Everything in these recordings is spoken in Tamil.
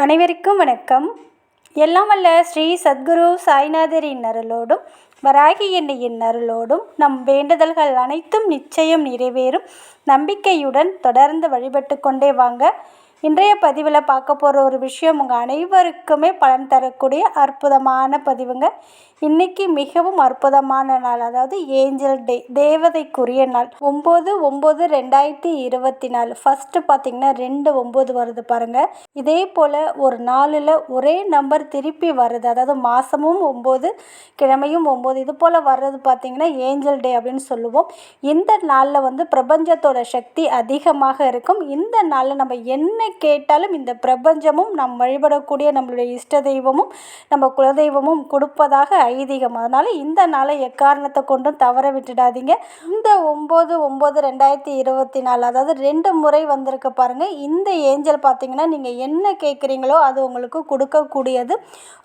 அனைவருக்கும் வணக்கம். எல்லாம் வல்ல ஸ்ரீ சத்குரு சாய்நாதரின் அருளோடும் வராகி எண்ணெயின் அருளோடும் நம் வேண்டுதல்கள் அனைத்தும் நிச்சயம் நிறைவேறும் நம்பிக்கையுடன் தொடர்ந்து வழிபட்டு கொண்டே வாங்க. இன்றைய பதிவில் பார்க்க போகிற ஒரு விஷயம் உங்கள் அனைவருக்குமே பலன் தரக்கூடிய அற்புதமான பதிவுங்க. இன்றைக்கி மிகவும் அற்புதமான நாள், அதாவது ஏஞ்சல் டே, தேவதைக்குரிய நாள். 9/9/2024 ஃபஸ்ட்டு பார்த்திங்கன்னா 2/9 வருது பாருங்கள். இதே போல் ஒரு நாளில் ஒரே நம்பர் திருப்பி வருது, அதாவது மாதமும் 9 கிழமையும் 9, இது போல் வர்றது பார்த்திங்கன்னா ஏஞ்சல் டே அப்படின்னு சொல்லுவோம். இந்த நாளில் பிரபஞ்சத்தோட சக்தி அதிகமாக இருக்கும். இந்த நாளில் நம்ம என்ன கேட்டாலும் இந்த பிரபஞ்சமும் நம் வழிபடக்கூடிய நம்மளுடைய இஷ்ட தெய்வமும் நம்ம குலதெய்வமும் கொடுப்பதாக ஐதீகம். அதனால் இந்த நாளை எக்காரணத்தை கொண்டும் தவற விட்டுடாதீங்க. இந்த 9/9/2024 அதாவது 2 முறை வந்திருக்கு பாருங்கள். இந்த ஏஞ்சல் பார்த்திங்கன்னா நீங்கள் என்ன கேட்குறீங்களோ அது உங்களுக்கு கொடுக்கக்கூடியது.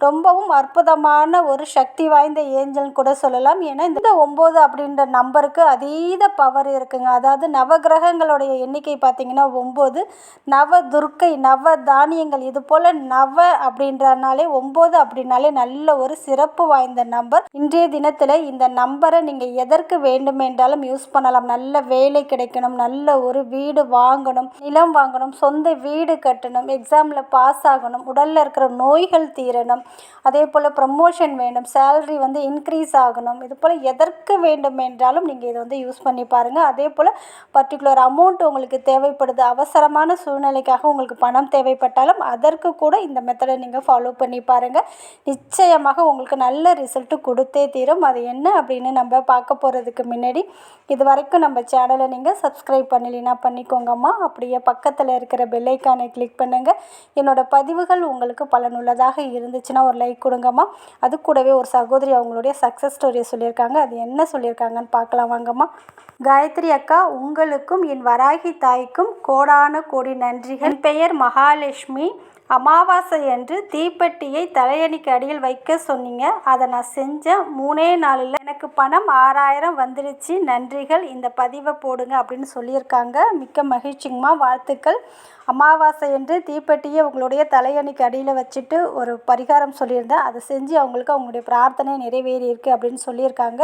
ரொம்பவும் அற்புதமான ஒரு சக்தி வாய்ந்த ஏஞ்சல் கூட சொல்லலாம். ஏன்னா இந்த 9 அப்படின்ற நம்பருக்கு அதீத பவர் இருக்குங்க. அதாவது நவகிரகங்களுடைய எண்ணிக்கை பார்த்திங்கன்னா 9, நவ துர்க்கை, நவ தானியங்கள், இது போல் நவ அப்படின்றனாலே 9 அப்படின்னாலே நல்ல ஒரு சிறப்பு வாய்ந்த நம்பர். இன்றைய தினத்தில் இந்த நம்பரை நீங்கள் எதற்கு வேண்டுமென்றாலும் யூஸ் பண்ணலாம். நல்ல வேலை கிடைக்கணும், நல்ல ஒரு வீடு வாங்கணும், நிலம் வாங்கணும், சொந்த வீடு கட்டணும், எக்ஸாமில் பாஸ் ஆகணும், உடலில் இருக்கிற நோய்கள் தீரணும், அதே போல் ப்ரமோஷன் வேணும், சேலரி இன்க்ரீஸ் ஆகணும், இது போல் எதற்கு வேண்டுமென்றாலும் நீங்கள் இதை யூஸ் பண்ணி பாருங்கள். அதே போல் பர்டிகுலர் அமௌண்ட் உங்களுக்கு தேவைப்படுது, அவசரமான சூழ்நிலைக்காக உங்களுக்கு பணம் தேவைப்பட்டாலும் அதற்கு கூட இந்த மெத்தடை நீங்கள் ஃபாலோ பண்ணி பாருங்கள். நிச்சயமாக உங்களுக்கு நல்ல ரிசல்ட்டு கொடுத்தே தீரும். அது என்ன அப்படின்னு நம்ம பார்க்க போகிறதுக்கு முன்னாடி இது வரைக்கும் நம்ம சேனலை நீங்கள் சப்ஸ்கிரைப் பண்ணலைன்னா பண்ணிக்கோங்கம்மா. அப்படியே பக்கத்தில் இருக்கிற பெல்லைக்கானை கிளிக் பண்ணுங்கள். என்னோடய பதிவுகள் உங்களுக்கு பலனுள்ளதாக இருந்துச்சுன்னா ஒரு லைக் கொடுங்கம்மா. அது கூடவே ஒரு சகோதரி அவங்களுடைய சக்ஸஸ் ஸ்டோரியை சொல்லியிருக்காங்க. அது என்ன சொல்லியிருக்காங்கன்னு பார்க்கலாம் வாங்கம்மா. காயத்ரி அக்கா, உங்களுக்கும் என் வராகி தாய்க்கும் கோடான கோடி நன்றிகள். என் பெயர் மகாலட்சுமி. அமாவாசை அன்று தீப்பெட்டியை தலையணிக்கு அடியில் வைக்க சொன்னீங்க. அதை நான் செஞ்சேன். 3 நாளில் எனக்கு பணம் 6000 வந்துடுச்சு. நன்றிகள். இந்த பதிவை போடுங்க அப்படின்னு சொல்லியிருக்காங்க. மிக்க மகிழ்ச்சிங்கம்மா, வாழ்த்துக்கள். அமாவாசை அன்று தீப்பெட்டியை உங்களுடைய தலையணிக்கு அடியில் வச்சுட்டு ஒரு பரிகாரம் சொல்லியிருந்தேன். அதை செஞ்சு அவங்களுடைய பிரார்த்தனை நிறைவேறியிருக்கு அப்படின்னு சொல்லியிருக்காங்க.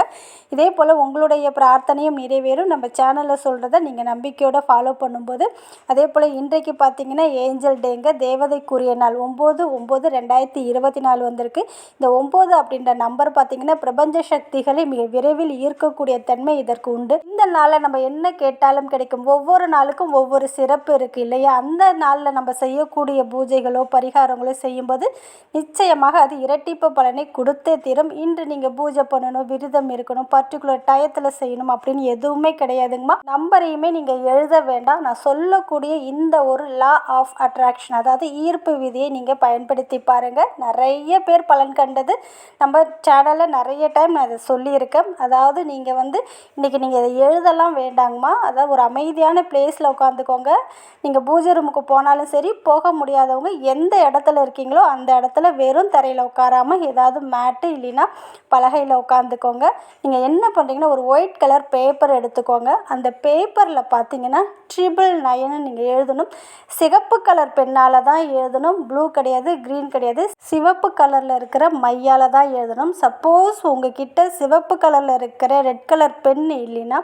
இதே போல் உங்களுடைய பிரார்த்தனையும் நிறைவேறும். நம்ம சேனலில் சொல்கிறத நீங்கள் நம்பிக்கையோடு ஃபாலோ பண்ணும்போது. அதே போல் இன்றைக்கு பார்த்திங்கன்னா ஏஞ்சல் டேங்க, தேவதைக்குரிய நாள். 9/9/2024 வந்திருக்கு. இந்த 9 அப்படின்ற நம்பர் பார்த்திங்கன்னா பிரபஞ்ச சக்திகளை மிக விரைவில் ஈர்க்கக்கூடிய தன்மை இதற்கு உண்டு. இந்த நாளில் நம்ம என்ன கேட்டாலும் கிடைக்கும். ஒவ்வொரு நாளுக்கும் ஒவ்வொரு சிறப்பு இருக்குது இல்லையா? அந்த நாளில் நம்ம செய்யக்கூடிய பூஜைகளோ பரிகாரங்களோ செய்யும்போது நிச்சயமாக அது இரட்டிப்பு பலனை கொடுத்தே தீரும். இன்று நீங்கள் பூஜை பண்ணணும், விரதம் இருக்கணும், பர்டிகுலர் டயத்தில் செய்யணும் அப்படின்னு எதுவுமே கிடையாதுங்கம்மா. நம்பரையுமே நீங்கள் எழுத வேண்டாம். நான் சொல்லக்கூடிய இந்த ஒரு லா ஆஃப் அட்ராக்ஷன், அதாவது ஈர்ப்பு விதியை நீங்கள் பயன்படுத்தி பாருங்கள். நிறைய பேர் பலன் கண்டது நம்ம சேனலில் நிறைய டைம் நான் இதை சொல்லியிருக்கேன். அதாவது நீங்கள் இன்றைக்கி நீங்கள் இதை எழுதலாம் வேண்டாங்கம்மா. அதாவது ஒரு அமைதியான பிளேஸில் உட்காந்துக்கோங்க. நீங்கள் பூஜை ரூமுக்கு போனாலும் சரி, போக முடியாதவங்க எந்த இடத்துல இருக்கீங்களோ அந்த இடத்துல வெறும் தரையில் உட்காராமல் ஏதாவது மேட்டு இல்லைன்னா பலகையில் உட்காந்துக்கோங்க. நீங்கள் என்ன பண்ணுறீங்கன்னா ஒரு ஒயிட் கலர் பேப்பர் எடுத்துக்கோங்க. அந்த பேப்பரில் பார்த்தீங்கன்னா 999 நீங்கள் எழுதணும். சிகப்பு கலர் பெண்ணால் தான் எழுதணும். ப்ளூ கிடையாது, க்ரீன் கிடையாது, சிவப்பு கலரில் இருக்கிற மையால் தான் எழுதணும். சப்போஸ் உங்ககிட்ட சிவப்பு கலரில் இருக்கிற ரெட் கலர் பென் இல்லைன்னா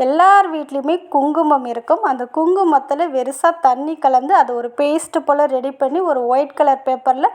எல்லார் வீட்லேயுமே குங்குமம் இருக்கும். அந்த குங்குமத்தில் வெறுசாக தண்ணி கலந்து அதை ஒரு பேஸ்ட்டு போல் ரெடி பண்ணி ஒரு ஒயிட் கலர் பேப்பரில்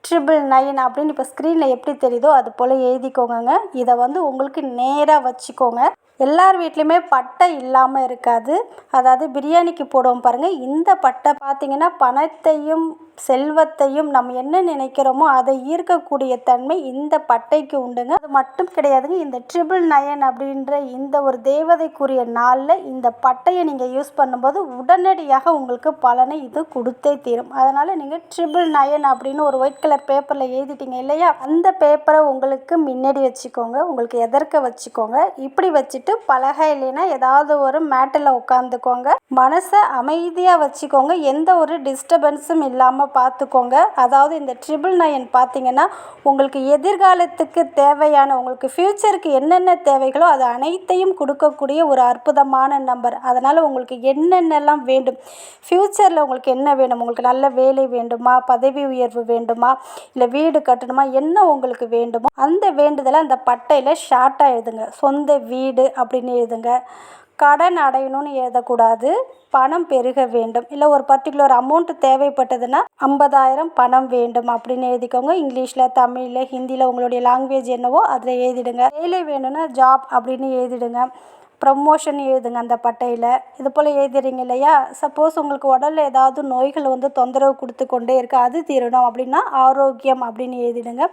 999 அப்படின்னு இப்போ ஸ்க்ரீனில் எப்படி தெரியுதோ அது போல் எழுதிக்கோங்க. இதை உங்களுக்கு நேராக வச்சுக்கோங்க. எல்லார் வீட்லேயுமே பட்டை இல்லாமல் இருக்காது. அதாவது பிரியாணிக்கு போடுவோம் பாருங்கள், இந்த பட்டை பார்த்திங்கன்னா பணத்தையும் செல்வத்தையும் நம்ம என்ன நினைக்கிறோமோ அதை ஈர்க்கக்கூடிய தன்மை இந்த பட்டைக்கு உண்டுங்க. அது மட்டும் கிடையாதுங்க. இந்த 999 அப்படின்ற இந்த ஒரு தேவதைக்குரிய நாளில் இந்த பட்டையை நீங்கள் யூஸ் பண்ணும்போது உடனடியாக உங்களுக்கு பலனை இது கொடுத்தே தீரும். அதனால் நீங்கள் 999 அப்படின்னு ஒரு ஒயிட் கலர் பேப்பரில் எழுதிட்டீங்க இல்லையா? அந்த பேப்பரை உங்களுக்கு முன்னாடி வச்சுக்கோங்க. உங்களுக்கு எதற்க வச்சுக்கோங்க. இப்படி வச்சுட்டு வச்சுட்டு பலகை இல்லைன்னா ஏதாவது ஒரு மேட்டில் உட்காந்துக்கோங்க. மனசை அமைதியாக வச்சுக்கோங்க. எந்த ஒரு டிஸ்டர்பன்ஸும் இல்லாமல் பார்த்துக்கோங்க. அதாவது இந்த 999 பார்த்தீங்கன்னா உங்களுக்கு எதிர்காலத்துக்கு தேவையான, உங்களுக்கு ஃப்யூச்சருக்கு என்னென்ன தேவைகளோ அது அனைத்தையும் கொடுக்கக்கூடிய ஒரு அற்புதமான நம்பர். அதனால் உங்களுக்கு என்னென்னலாம் வேண்டும், ஃப்யூச்சரில் உங்களுக்கு என்ன வேணும், உங்களுக்கு நல்ல வேலை வேண்டுமா, பதவி உயர்வு வேண்டுமா, இல்லை வீடு கட்டணுமா, என்ன உங்களுக்கு வேண்டுமோ அந்த வேண்டுதலை அந்த பட்டையில் ஷார்ட்டாக எழுதுங்க. சொந்த வீடு அப்படின்னு எழுதுங்க. கடன் அடையணும்னு எழுதக்கூடாது. பணம் பெருக வேண்டும், இல்லை ஒரு பர்டிகுலர் அமௌண்ட் தேவைப்பட்டதுன்னா 50,000 பணம் வேண்டும் அப்படின்னு எழுதிக்கோங்க. இங்கிலீஷில், தமிழில், ஹிந்தியில் உங்களுடைய லாங்குவேஜ் என்னவோ அதில் எழுதிடுங்க. வேலை வேணும்னா ஜாப் அப்படின்னு எழுதிடுங்க. ப்ரமோஷன் எழுதுங்க அந்த பட்டையில். இது போல் எழுதுறீங்க இல்லையா? சப்போஸ் உங்களுக்கு உடலில் ஏதாவது நோய்கள் தொந்தரவு கொடுத்து கொண்டே இருக்குது, அது தீரணும் அப்படின்னா ஆரோக்கியம் அப்படின்னு எழுதிடுங்க.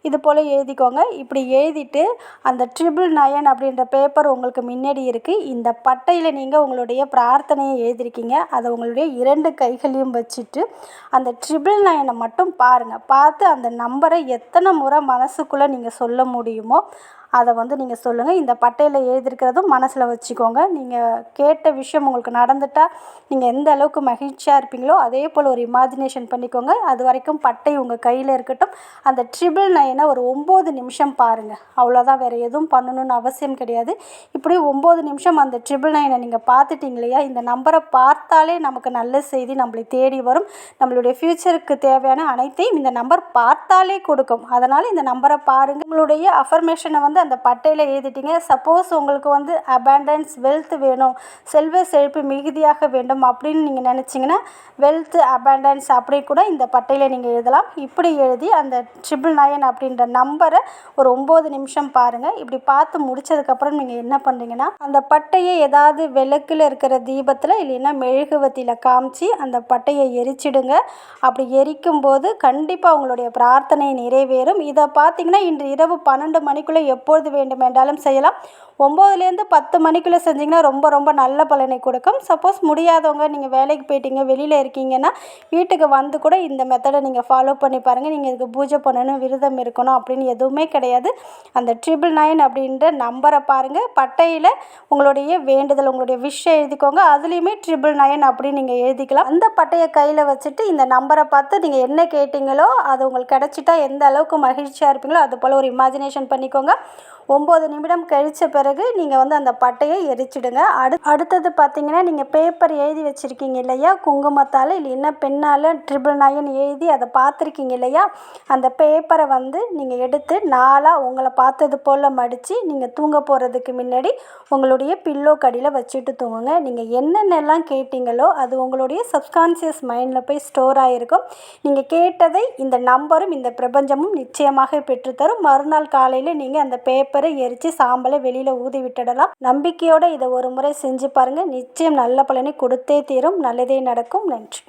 இது போல் எழுதிக்கோங்க. இப்படி எழுதிட்டு அந்த 999 அப்படின்ற பேப்பர் உங்களுக்கு முன்னாடி இருக்குது. இந்த பட்டையில் நீங்கள் உங்களுடைய பிரார்த்தனையை எழுதிருக்கீங்க. அதை உங்களுடைய 2 கைகளையும் வச்சுட்டு அந்த 999 மட்டும் பாருங்கள். பார்த்து அந்த நம்பரை எத்தனை முறை மனசுக்குள்ளே நீங்கள் சொல்ல முடியுமோ அதை நீங்கள் சொல்லுங்கள். இந்த பட்டையில் எழுதியிருக்கிறதும் மனசில் வச்சுக்கோங்க. நீங்கள் கேட்ட விஷயம் உங்களுக்கு நடந்துட்டால் நீங்கள் எந்த அளவுக்கு மகிழ்ச்சியாக இருப்பீங்களோ அதே போல் ஒரு இமேஜினேஷன் பண்ணிக்கோங்க. அது வரைக்கும் பட்டை உங்கள் கையில் இருக்கட்டும். அந்த 999 ஒரு 9 நிமிஷம் பாருங்கள். அவ்வளோதான், வேறு எதுவும் பண்ணணுன்னு அவசியம் கிடையாது. இப்படி 9 நிமிஷம் அந்த 999 நீங்கள் பார்த்துட்டீங்க இல்லையா? இந்த நம்பரை பார்த்தாலே நமக்கு நல்ல செய்தி நம்மளை தேடி வரும். நம்மளுடைய ஃப்யூச்சருக்கு தேவையான அனைத்தையும் இந்த நம்பர் பார்த்தாலே கொடுக்கும். அதனால் இந்த நம்பரை பாருங்கள். உங்களுடைய அஃபர்மேஷனை அந்த பட்டையில் எழுதிட்டீங்க. சப்போஸ் உங்களுக்கு அபண்டன்ஸ், வெல்த் வேணும், செல்வ செழிப்பு மிகுதியாக வேண்டும் அப்படின்னு நீங்கள் நினச்சிங்கன்னா வெல்த் அபண்டன்ஸ் அப்படி கூட இந்த பட்டையில் நீங்கள் எழுதலாம். இப்படி எழுதி அந்த 999 அப்படின்ற நம்பரை ஒரு 9 நிமிஷம் பாருங்கள். இப்படி பார்த்து முடித்ததுக்கப்புறம் நீங்கள் என்ன பண்ணுறீங்கன்னா அந்த பட்டையை ஏதாவது விளக்கில் இருக்கிற தீபத்தில் இல்லைன்னா மெழுகுவத்தியில் காமிச்சு அந்த பட்டையை எரிச்சிடுங்க. அப்படி எரிக்கும்போது கண்டிப்பாக உங்களுடைய பிரார்த்தனை நிறைவேறும். இதை பார்த்தீங்கன்னா இன்று இரவு 12 மணிக்குள்ளே எப்பொழுது வேண்டுமென்றாலும் செய்யலாம். 9லேருந்து 10 மணிக்குள்ளே செஞ்சிங்கன்னா ரொம்ப ரொம்ப நல்ல பலனை கொடுக்கும். சப்போஸ் முடியாதவங்க, நீங்கள் வேலைக்கு போயிட்டீங்க, வெளியில் இருக்கீங்கன்னா வீட்டுக்கு வந்து கூட இந்த மெத்தடை நீங்கள் ஃபாலோ பண்ணி பாருங்கள். நீங்கள் இதுக்கு பூஜை பண்ணணும், விரதம் இருக்கணும் அப்படின்னு எதுவுமே கிடையாது. அந்த 999 அப்படின்ற நம்பரை பாருங்கள். பட்டையில் உங்களுடைய வேண்டுதல், உங்களுடைய விஷ் எழுதிக்கோங்க. அதுலேயுமே 999 அப்படின்னு நீங்கள் எழுதிக்கலாம். அந்த பட்டையை கையில் வச்சுட்டு இந்த நம்பரை பார்த்து நீங்கள் என்ன கேட்டிங்களோ அது உங்களுக்கு கிடச்சிட்டா எந்த அளவுக்கு மகிழ்ச்சியாக இருப்பீங்களோ அது போல் ஒரு இமேஜினேஷன் பண்ணிக்கோங்க. 9 நிமிடம் கழித்த பிறகு நீங்கள் அந்த பட்டையை எரிச்சிடுங்க. அடுத்தது பார்த்தீங்கன்னா நீங்கள் பேப்பர் எழுதி வச்சுருக்கீங்க இல்லையா? குங்குமத்தால் இல்லைன்னா பெண்ணால் 999 எழுதி அதை பார்த்துருக்கீங்க இல்லையா? அந்த பேப்பரை நீங்கள் எடுத்து 4ஆக உங்களை பார்த்தது போல் மடித்து நீங்கள் தூங்க போகிறதுக்கு முன்னாடி உங்களுடைய பில்லோ கடியில் வச்சுட்டு தூங்குங்க. நீங்கள் என்னென்னலாம் கேட்டீங்களோ அது உங்களுடைய சப்கான்ஷியஸ் மைண்டில் போய் ஸ்டோர் ஆகிருக்கும். நீங்கள் கேட்டதை இந்த நம்பரும் இந்த பிரபஞ்சமும் நிச்சயமாக பெற்றுத்தரும். மறுநாள் காலையில் நீங்கள் அந்த பேப்பரை எரித்து சாம்பலை வெளியில் ஊதி விட்டுடலாம். நம்பிக்கையோடு இதை ஒரு முறை செஞ்சு பாருங்கள். நிச்சயம் நல்ல பலனை கொடுத்தே தீரும். நல்லதே நடக்கும். நன்றி.